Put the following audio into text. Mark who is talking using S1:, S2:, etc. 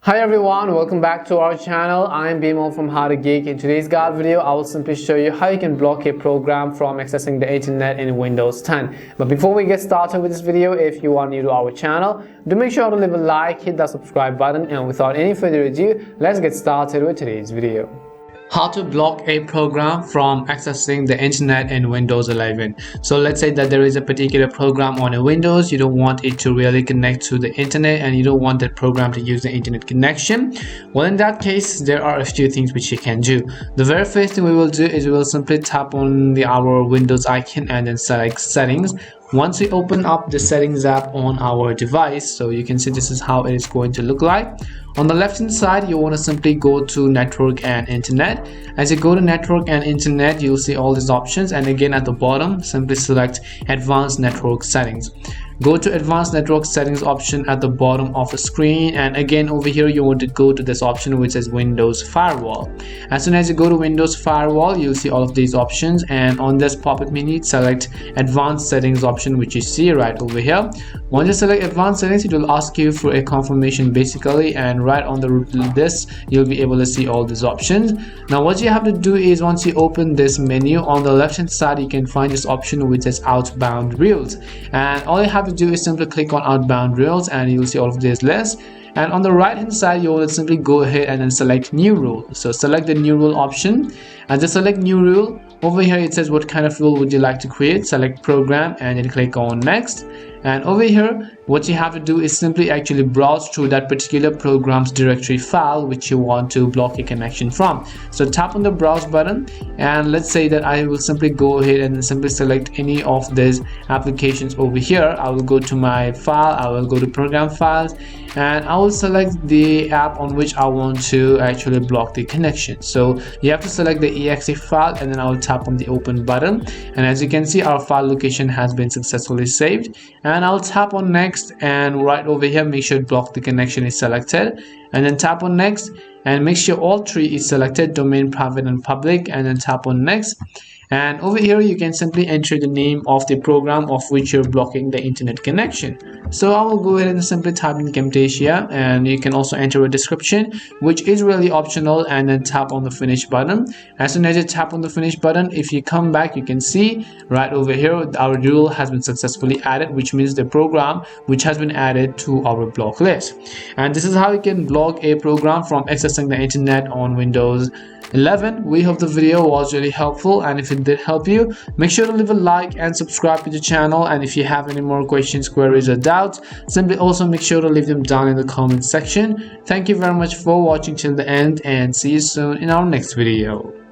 S1: Hi everyone, welcome back to our channel. I am Bimo from How to Geek. In today's guide video, I will simply show you how you can block a program from accessing the internet in Windows 10. But before we get started with this video, if you are new to our channel, do make sure to leave a like, hit that subscribe button, and without any further ado, let's get started with today's video. How to block a program from accessing the internet in Windows 11. So let's say that there is a particular program on a Windows, you don't want it to really connect to the internet and you don't want that program to use the internet connection. Well, in that case, there are a few things which you can do. The very first thing we will do is we will simply tap on our Windows icon and then select settings. Once we open up the settings app on our device, so you can see this is how it is going to look like. On the left hand side, you want to simply go to network and internet. As you go to network and internet, you'll see all these options, and again at the bottom simply select advanced network settings. Go to advanced network settings option at the bottom of the screen, and again over here you want to go to this option which says Windows Firewall. As soon as you go to Windows Firewall, you'll see all of these options, and on this pop-up menu select advanced settings option which you see right over here. Once you select advanced settings, it will ask you for a confirmation basically, and right on this you'll be able to see all these options. Now what you have to do is once you open this menu, on the left hand side you can find this option which says Outbound Rules, and all you have to do is simply click on Outbound Rules and you'll see all of this list. And on the right hand side you will simply go ahead and then select new rule. So select the new rule option and just select new rule. Over here it says what kind of rule would you like to create. Select program and then click on next. And over here what you have to do is simply actually browse through that particular program's directory file which you want to block a connection from. So tap on the browse button, and let's say that I will simply go ahead and simply select any of these applications over here. I will go to my file, I will go to program files, and I will select the app on which I want to actually block the connection. So you have to select the exe file, and then I will tap on the open button, and as you can see our file location has been successfully saved. And I'll tap on next, and right over here make sure block the connection is selected, and then tap on next and make sure all three is selected, domain, private and public, and then tap on next. And over here you can simply enter the name of the program of which you're blocking the internet connection. So I will go ahead and simply type in Camtasia, and you can also enter a description which is really optional, and then tap on the finish button. As soon as you tap on the finish button, if you come back you can see right over here our rule has been successfully added, which means the program which has been added to our block list. And this is how you can block a program from accessing the internet on Windows 11. We hope the video was really helpful, and if it did help you, make sure to leave a like and subscribe to the channel. And if you have any more questions, queries or doubts, simply also make sure to leave them down in the comment section. Thank you very much for watching till the end, and see you soon in our next video.